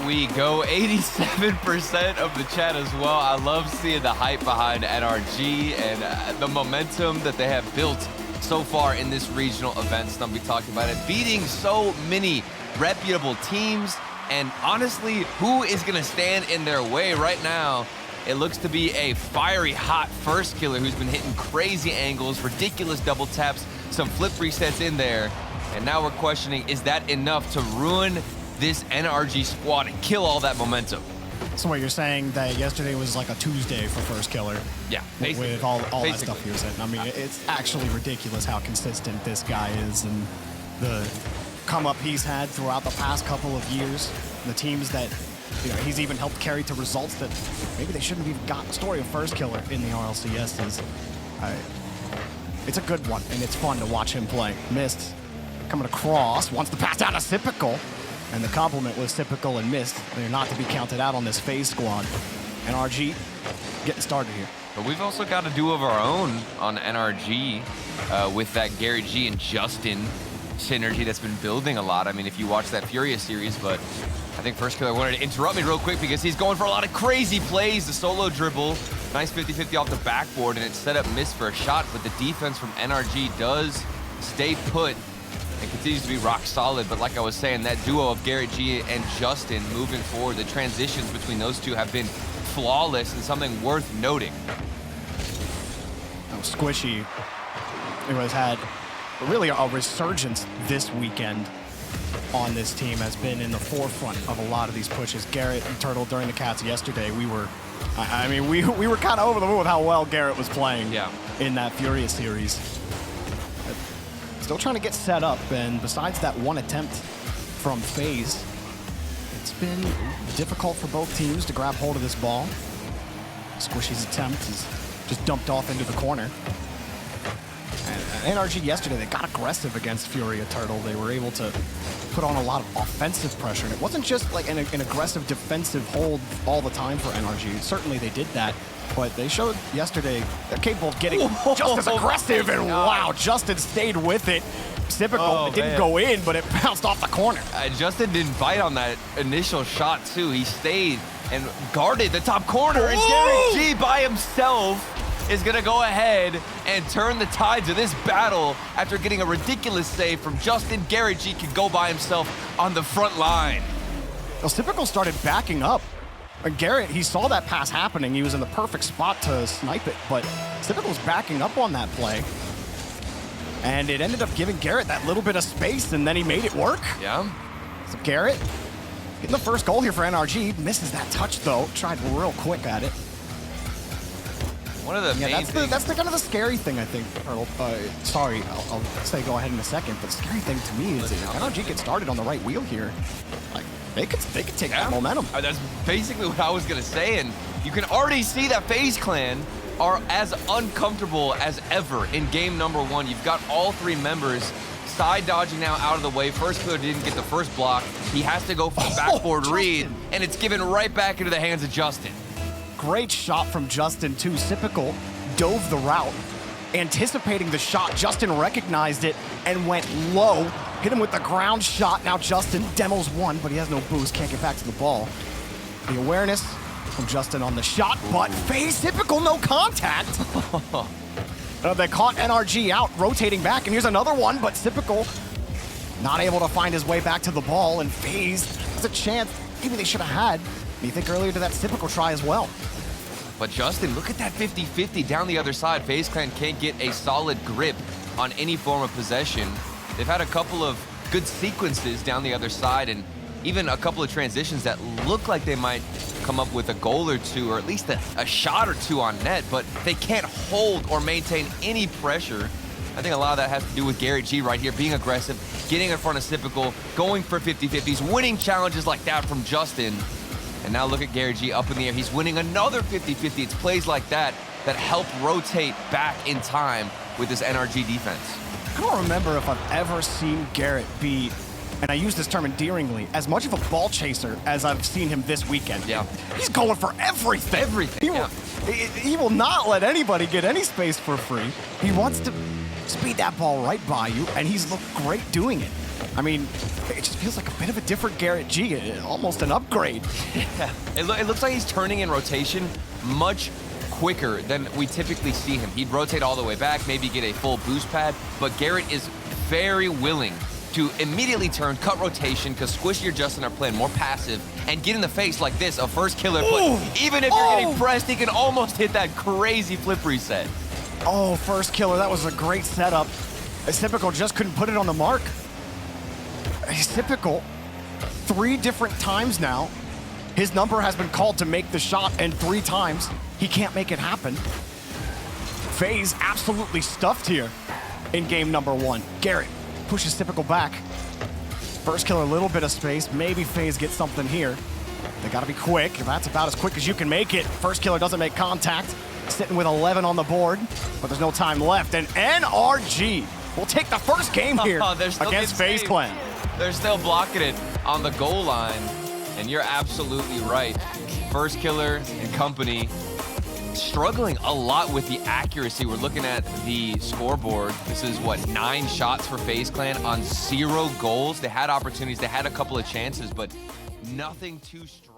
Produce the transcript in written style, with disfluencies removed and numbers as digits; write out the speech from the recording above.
we go. 87% of the chat as well. I love seeing the hype behind NRG and the momentum that they have built so far in this regional event. So I'll be talking about it. Beating so many reputable teams. And honestly, who is going to stand in their way right now? It looks to be a fiery hot first killer who's been hitting crazy angles, ridiculous double taps, some flip resets in there. And now we're questioning, is that enough to ruin this NRG squad and kill all that momentum? So what you're saying that yesterday was like a Tuesday for first killer? Yeah, basically. With all that stuff he was in. I mean, it's actually ridiculous how consistent this guy is and the come up he's had throughout the past couple of years. The teams that he's even helped carry to results that maybe they shouldn't have even gotten. Story of first killer in the RLCS is, it's a good one and it's fun to watch him play. Mist coming across, wants to pass down to Typical, and the compliment was Typical and Mist. They're not to be counted out on this FaZe squad. NRG getting started here. But we've also got a duo of our own on NRG with that GarrettG and Justin synergy that's been building a lot. I mean, if you watch that Furious series, but I think First Killer wanted to interrupt me real quick because he's going for a lot of crazy plays. The solo dribble, nice 50-50 off the backboard, and it set up Mist for a shot, but the defense from NRG does stay put and continues to be rock solid. But like I was saying, that duo of GarrettG and Justin moving forward, the transitions between those two have been flawless and something worth noting. Oh, Squishy, who has had really a resurgence this weekend on this team, has been in the forefront of a lot of these pushes. Garrett and Turtle during the Cats yesterday, we were kind of over the moon with how well Garrett was playing in that Furious series. Still trying to get set up, and besides that one attempt from FaZe, it's been difficult for both teams to grab hold of this ball. Squishy's attempt is just dumped off into the corner. And NRG yesterday, they got aggressive against Furia Turtle. They were able to put on a lot of offensive pressure. And it wasn't just like an aggressive defensive hold all the time for NRG. Certainly they did that, but they showed yesterday they're capable of getting just as aggressive. And wow, Justin stayed with it. Typical, it didn't go in, but it bounced off the corner. Justin didn't bite on that initial shot too. He stayed and guarded the top corner. And GarrettG by himself is gonna go ahead and turn the tides of this battle after getting a ridiculous save from Justin. GarrettG can go by himself on the front line. Well, Typical started backing up. And Garrett, he saw that pass happening. He was in the perfect spot to snipe it, but Typical was backing up on that play. And it ended up giving Garrett that little bit of space, and then he made it work. Yeah. So Garrett getting the first goal here for NRG. Misses that touch though. Tried real quick at it. One of the main that's the kind of the scary thing, I think. Sorry, I'll say go ahead in a second. But the scary thing to me is if NRG gets started on the right wheel here, like they could take that momentum. That's basically what I was gonna say, and you can already see that FaZe Clan are as uncomfortable as ever in game number one. You've got all three members side dodging now out of the way. First Killer didn't get the first block. He has to go for the backboard read, and it's given right back into the hands of Justin. Great shot from Justin too. Typical dove the route, anticipating the shot. Justin recognized it and went low. Hit him with the ground shot. Now Justin demos one, but he has no boost. Can't get back to the ball. The awareness from Justin on the shot, but FaZe Typical no contact. They caught NRG out, rotating back, and here's another one, but Typical not able to find his way back to the ball, and FaZe has a chance maybe they should have had. You think earlier to that Typical try as well. But Justin, look at that 50-50 down the other side. FaZe Clan can't get a solid grip on any form of possession. They've had a couple of good sequences down the other side, and even a couple of transitions that look like they might come up with a goal or two, or at least a shot or two on net, but they can't hold or maintain any pressure. I think a lot of that has to do with GarrettG right here, being aggressive, getting in front of Typical, going for 50-50s, winning challenges like that from Justin. And now look at GarrettG up in the air. He's winning another 50-50. It's plays like that that help rotate back in time with this NRG defense. I don't remember if I've ever seen Garrett be, and I use this term endearingly, as much of a ball chaser as I've seen him this weekend. Yeah. He's going for everything. Everything, He will not let anybody get any space for free. He wants to speed that ball right by you, and he's looked great doing it. I mean, it just feels like a bit of a different GarrettG, almost an upgrade. Yeah. It looks like he's turning in rotation much quicker than we typically see him. He'd rotate all the way back, maybe get a full boost pad, but Garrett is very willing to immediately turn, cut rotation, because Squishy or Justin are playing more passive, and get in the face like this, a first killer. But even if you're getting pressed, he can almost hit that crazy flip reset. Oh, first killer, that was a great setup. Typical just couldn't put it on the mark. Typical, 3 different times now, his number has been called to make the shot, and 3 times he can't make it happen. FaZe absolutely stuffed here in game number 1. Garrett pushes Typical back. First killer, a little bit of space. Maybe FaZe gets something here. They gotta be quick. That's about as quick as you can make it. First killer doesn't make contact. Sitting with 11 on the board, but there's no time left. And NRG will take the first game here against FaZe Clan. They're still blocking it on the goal line, and you're absolutely right. First killer and company struggling a lot with the accuracy. We're looking at the scoreboard. This is what, 9 shots for FaZe Clan on 0 goals. They had opportunities, they had a couple of chances, but nothing too strong.